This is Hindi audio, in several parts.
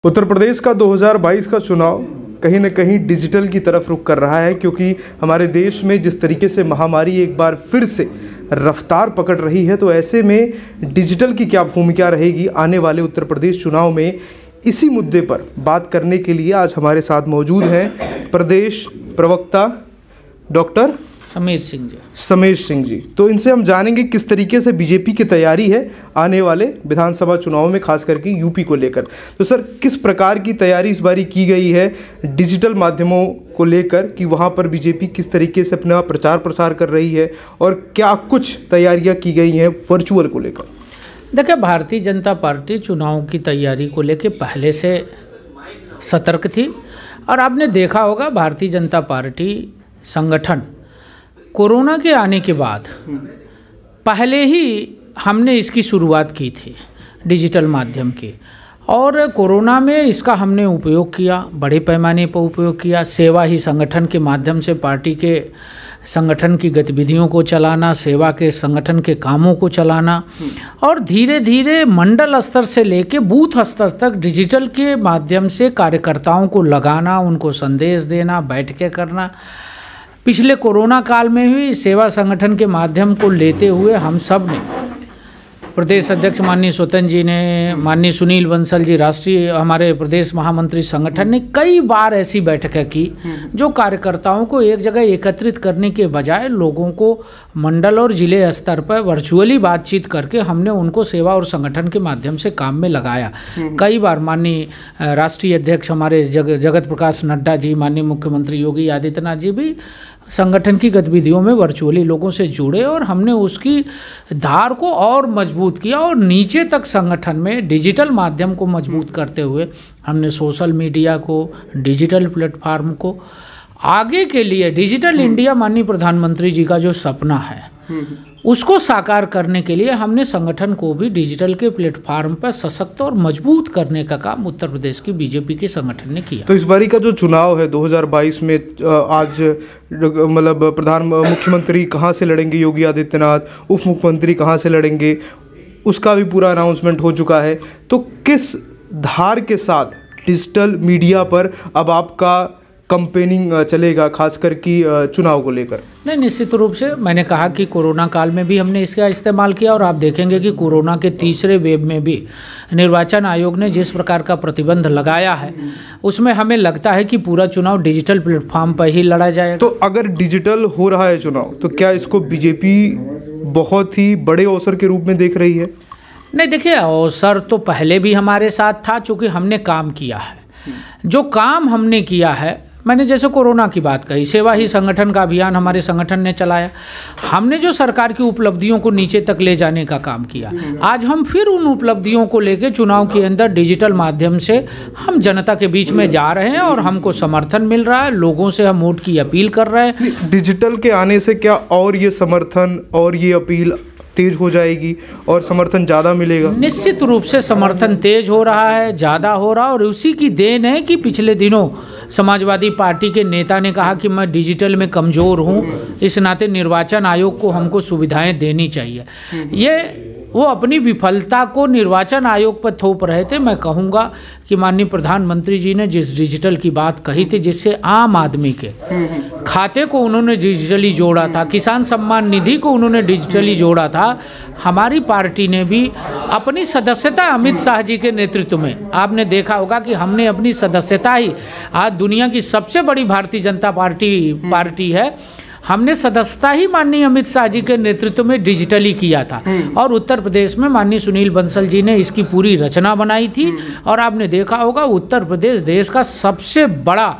उत्तर प्रदेश का 2022 का चुनाव कहीं न कहीं डिजिटल की तरफ रुख कर रहा है, क्योंकि हमारे देश में जिस तरीके से महामारी एक बार फिर से रफ्तार पकड़ रही है, तो ऐसे में डिजिटल की क्या भूमिका रहेगी आने वाले उत्तर प्रदेश चुनाव में, इसी मुद्दे पर बात करने के लिए आज हमारे साथ मौजूद हैं प्रदेश प्रवक्ता डॉक्टर समीर सिंह जी। तो इनसे हम जानेंगे किस तरीके से बीजेपी की तैयारी है आने वाले विधानसभा चुनाव में, खास करके यूपी को लेकर। तो सर, किस प्रकार की तैयारी इस बारी की गई है डिजिटल माध्यमों को लेकर, कि वहां पर बीजेपी किस तरीके से अपना प्रचार प्रसार कर रही है और क्या कुछ तैयारियां की गई हैं वर्चुअल को लेकर? देखिए, भारतीय जनता पार्टी चुनाव की तैयारी को लेकर पहले से सतर्क थी और आपने देखा होगा भारतीय जनता पार्टी संगठन कोरोना के आने के बाद पहले ही हमने इसकी शुरुआत की थी डिजिटल माध्यम की, और कोरोना में इसका हमने उपयोग किया, बड़े पैमाने पर उपयोग किया। सेवा ही संगठन के माध्यम से पार्टी के संगठन की गतिविधियों को चलाना, सेवा के संगठन के कामों को चलाना, और धीरे धीरे मंडल स्तर से लेके बूथ स्तर तक डिजिटल के माध्यम से कार्यकर्ताओं को लगाना, उनको संदेश देना, बैठकें करना। पिछले कोरोना काल में भी सेवा संगठन के माध्यम को लेते हुए हम सब ने, प्रदेश अध्यक्ष माननीय स्वतंत्र जी ने, माननीय सुनील बंसल जी, राष्ट्रीय हमारे प्रदेश महामंत्री संगठन ने कई बार ऐसी बैठकें की जो कार्यकर्ताओं को एक जगह एकत्रित करने के बजाय लोगों को मंडल और जिले स्तर पर वर्चुअली बातचीत करके हमने उनको सेवा और संगठन के माध्यम से काम में लगाया। कई बार माननीय राष्ट्रीय अध्यक्ष हमारे जगत प्रकाश नड्डा जी, माननीय मुख्यमंत्री योगी आदित्यनाथ जी भी संगठन की गतिविधियों में वर्चुअली लोगों से जुड़े और हमने उसकी धार को और मजबूत किया, और नीचे तक संगठन में डिजिटल माध्यम को मजबूत करते हुए हमने सोशल मीडिया को, डिजिटल प्लेटफार्म को आगे के लिए डिजिटल इंडिया माननीय प्रधानमंत्री जी का जो सपना है उसको साकार करने के लिए हमने संगठन को भी डिजिटल के प्लेटफार्म पर सशक्त और मजबूत करने का काम उत्तर प्रदेश की बीजेपी के संगठन ने किया। तो इस बारी का जो चुनाव है 2022 में, आज मतलब मुख्यमंत्री कहाँ से लड़ेंगे योगी आदित्यनाथ, उप मुख्यमंत्री कहाँ से लड़ेंगे, उसका भी पूरा अनाउंसमेंट हो चुका है। तो किस धार के साथ डिजिटल मीडिया पर अब आपका कंपेनिंग चलेगा, खासकर कि चुनाव को लेकर? नहीं, निश्चित रूप से मैंने कहा कि कोरोना काल में भी हमने इसका इस्तेमाल किया, और आप देखेंगे कि कोरोना के तीसरे वेव में भी निर्वाचन आयोग ने जिस प्रकार का प्रतिबंध लगाया है उसमें हमें लगता है कि पूरा चुनाव डिजिटल प्लेटफॉर्म पर ही लड़ा जाएगा। तो अगर डिजिटल हो रहा है चुनाव, तो क्या इसको बीजेपी बहुत ही बड़े अवसर के रूप में देख रही है? नहीं, देखिए, अवसर तो पहले भी हमारे साथ था, चूँकि हमने काम किया है। जो काम हमने किया है, मैंने जैसे कोरोना की बात कही, सेवा ही संगठन का अभियान हमारे संगठन ने चलाया, हमने जो सरकार की उपलब्धियों को नीचे तक ले जाने का काम किया। आज हम फिर उन उपलब्धियों को लेकर चुनाव के अंदर डिजिटल माध्यम से हम जनता के बीच में जा रहे हैं और हमको समर्थन मिल रहा है, लोगों से हम वोट की अपील कर रहे हैं। डिजिटल के आने से क्या और ये समर्थन और ये अपील तेज हो जाएगी और समर्थन ज़्यादा मिलेगा? निश्चित रूप से समर्थन तेज हो रहा है, ज़्यादा हो रहा है, और उसी की देन है कि पिछले दिनों समाजवादी पार्टी के नेता ने कहा कि मैं डिजिटल में कमज़ोर हूँ, इस नाते निर्वाचन आयोग को हमको सुविधाएं देनी चाहिए। ये वो अपनी विफलता को निर्वाचन आयोग पर थोप रहे थे। मैं कहूँगा कि माननीय प्रधानमंत्री जी ने जिस डिजिटल की बात कही थी, जिससे आम आदमी के खाते को उन्होंने डिजिटली जोड़ा था, किसान सम्मान निधि को उन्होंने डिजिटली जोड़ा था, हमारी पार्टी ने भी अपनी सदस्यता अमित शाह जी के नेतृत्व में, आपने देखा होगा कि हमने अपनी सदस्यता ही, आज दुनिया की सबसे बड़ी भारतीय जनता पार्टी है, हमने सदस्यता ही माननीय अमित शाह जी के नेतृत्व में डिजिटली किया था, और उत्तर प्रदेश में माननीय सुनील बंसल जी ने इसकी पूरी रचना बनाई थी। और आपने देखा होगा उत्तर प्रदेश देश का सबसे बड़ा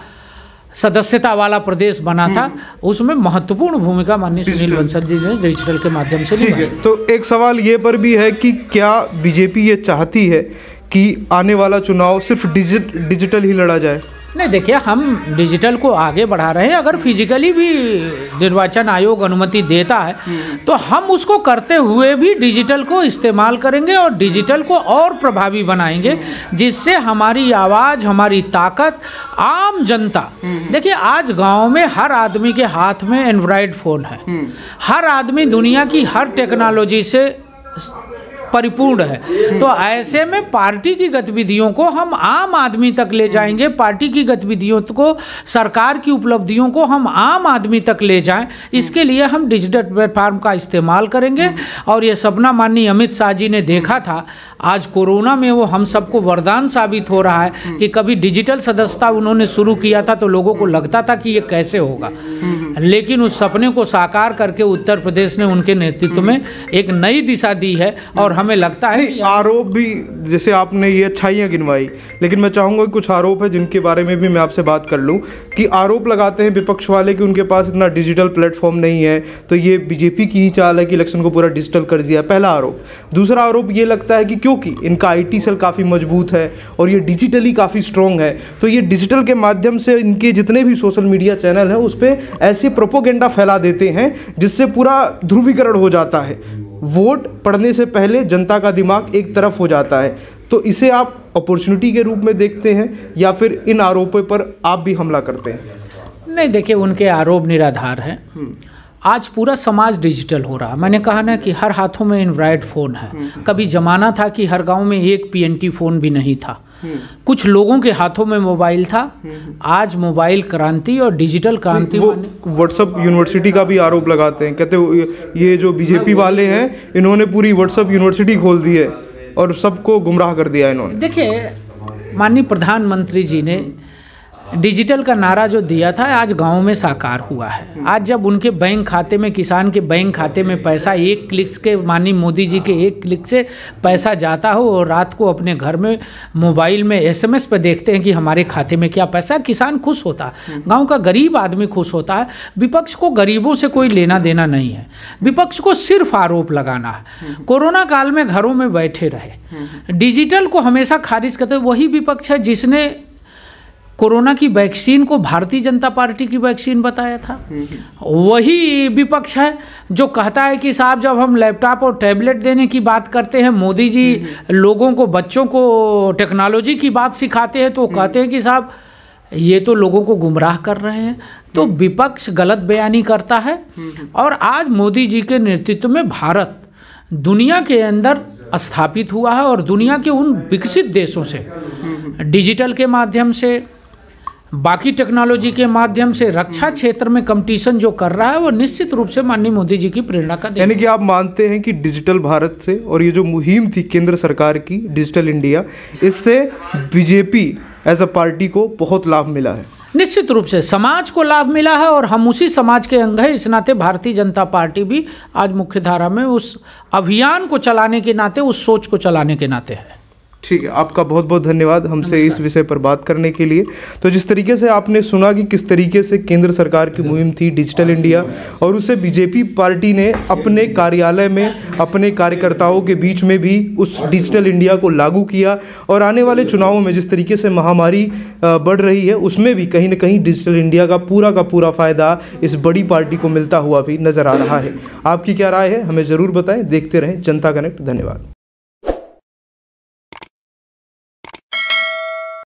सदस्यता वाला प्रदेश बना था, उसमें महत्वपूर्ण भूमिका माननीय सुनील बंसल जी ने डिजिटल के माध्यम से निभाई। तो एक सवाल ये पर भी है कि क्या बीजेपी ये चाहती है कि आने वाला चुनाव सिर्फ डिजिटल ही लड़ा जाए? नहीं, देखिए, हम डिजिटल को आगे बढ़ा रहे हैं। अगर फिजिकली भी निर्वाचन आयोग अनुमति देता है तो हम उसको करते हुए भी डिजिटल को इस्तेमाल करेंगे और डिजिटल को और प्रभावी बनाएंगे, जिससे हमारी आवाज़, हमारी ताकत आम जनता, देखिए, आज गांव में हर आदमी के हाथ में एंड्रॉयड फ़ोन है, हर आदमी दुनिया की हर टेक्नोलॉजी से परिपूर्ण है। तो ऐसे में पार्टी की गतिविधियों को हम आम आदमी तक ले जाएंगे, पार्टी की गतिविधियों को, सरकार की उपलब्धियों को हम आम आदमी तक ले जाएं, इसके लिए हम डिजिटल प्लेटफॉर्म का इस्तेमाल करेंगे। और ये सपना माननीय अमित शाह जी ने देखा था, आज कोरोना में वो हम सबको वरदान साबित हो रहा है कि कभी डिजिटल सदस्यता उन्होंने शुरू किया था तो लोगों को लगता था कि ये कैसे होगा, लेकिन उस सपने को साकार करके उत्तर प्रदेश ने उनके नेतृत्व में एक नई दिशा दी है। और हमें लगता है कि आरोप भी, जैसे आपने ये अच्छाइयाँ गिनवाई, लेकिन मैं चाहूँगा कि कुछ आरोप है जिनके बारे में भी मैं आपसे बात कर लूँ। कि आरोप लगाते हैं विपक्ष वाले कि उनके पास इतना डिजिटल प्लेटफॉर्म नहीं है, तो ये बीजेपी की ही चाल है कि इलेक्शन को पूरा डिजिटल कर दिया है, पहला आरोप। दूसरा आरोप ये लगता है कि क्योंकि इनका IT सेल काफ़ी मजबूत है और ये डिजिटली काफ़ी स्ट्रॉन्ग है, तो ये डिजिटल के माध्यम से इनके जितने भी सोशल मीडिया चैनल हैं उस पर ऐसे प्रोपोगेंडा फैला देते हैं जिससे पूरा ध्रुवीकरण हो जाता है। वोट पड़ने से पहले जनता का दिमाग एक तरफ हो जाता है। तो इसे आप अपॉर्चुनिटी के रूप में देखते हैं या फिर इन आरोपों पर आप भी हमला करते हैं? नहीं, देखिए, उनके आरोप निराधार हैं। आज पूरा समाज डिजिटल हो रहा है। मैंने कहा ना कि हर हाथों में एंड्रॉयड फ़ोन है। कभी ज़माना था कि हर गांव में एक PNT फ़ोन भी नहीं था, कुछ लोगों के हाथों में मोबाइल था। आज मोबाइल क्रांति और डिजिटल क्रांति। व्हाट्सएप यूनिवर्सिटी का भी आरोप लगाते हैं, कहते ये जो बीजेपी वाले हैं इन्होंने पूरी व्हाट्सएप यूनिवर्सिटी खोल दी है और सबको गुमराह कर दिया इन्होंने। देखिए, माननीय प्रधानमंत्री जी ने डिजिटल का नारा जो दिया था आज गांव में साकार हुआ है। आज जब उनके बैंक खाते में, किसान के बैंक खाते में पैसा एक क्लिक के, माननीय मोदी जी के एक क्लिक से पैसा जाता हो और रात को अपने घर में मोबाइल में SMS पे देखते हैं कि हमारे खाते में क्या पैसा, किसान खुश होता है, गांव का गरीब आदमी खुश होता है। विपक्ष को गरीबों से कोई लेना देना नहीं है, विपक्ष को सिर्फ आरोप लगाना है। कोरोना काल में घरों में बैठे रहे, डिजिटल को हमेशा खारिज करते। वही विपक्ष है जिसने कोरोना की वैक्सीन को भारतीय जनता पार्टी की वैक्सीन बताया था। वही विपक्ष है जो कहता है कि साहब जब हम लैपटॉप और टैबलेट देने की बात करते हैं, मोदी जी लोगों को, बच्चों को टेक्नोलॉजी की बात सिखाते हैं, तो कहते हैं कि साहब ये तो लोगों को गुमराह कर रहे हैं। तो विपक्ष गलत बयानी करता है। और आज मोदी जी के नेतृत्व में भारत दुनिया के अंदर स्थापित हुआ है और दुनिया के उन विकसित देशों से डिजिटल के माध्यम से, बाकी टेक्नोलॉजी के माध्यम से रक्षा क्षेत्र में कंपटीशन जो कर रहा है वो निश्चित रूप से माननीय मोदी जी की प्रेरणा का। यानी कि आप मानते हैं कि डिजिटल भारत से और ये जो मुहिम थी केंद्र सरकार की डिजिटल इंडिया, इससे बीजेपी एज अ पार्टी को बहुत लाभ मिला है? निश्चित रूप से समाज को लाभ मिला है और हम उसी समाज के अंग हैं। इस नाते भारतीय जनता पार्टी भी आज मुख्य धारा में उस अभियान को चलाने के नाते, उस सोच को चलाने के नाते है। ठीक है, आपका बहुत बहुत धन्यवाद हमसे इस विषय पर बात करने के लिए। तो जिस तरीके से आपने सुना कि किस तरीके से केंद्र सरकार की मुहिम थी डिजिटल इंडिया और उसे बीजेपी पार्टी ने अपने कार्यालय में, अपने कार्यकर्ताओं के बीच में भी उस डिजिटल इंडिया को लागू किया, और आने वाले चुनावों में जिस तरीके से महामारी बढ़ रही है उसमें भी कहीं ना कहीं डिजिटल इंडिया का पूरा फ़ायदा इस बड़ी पार्टी को मिलता हुआ भी नज़र आ रहा है। आपकी क्या राय है हमें ज़रूर बताएं। देखते रहें जनता कनेक्ट। धन्यवाद।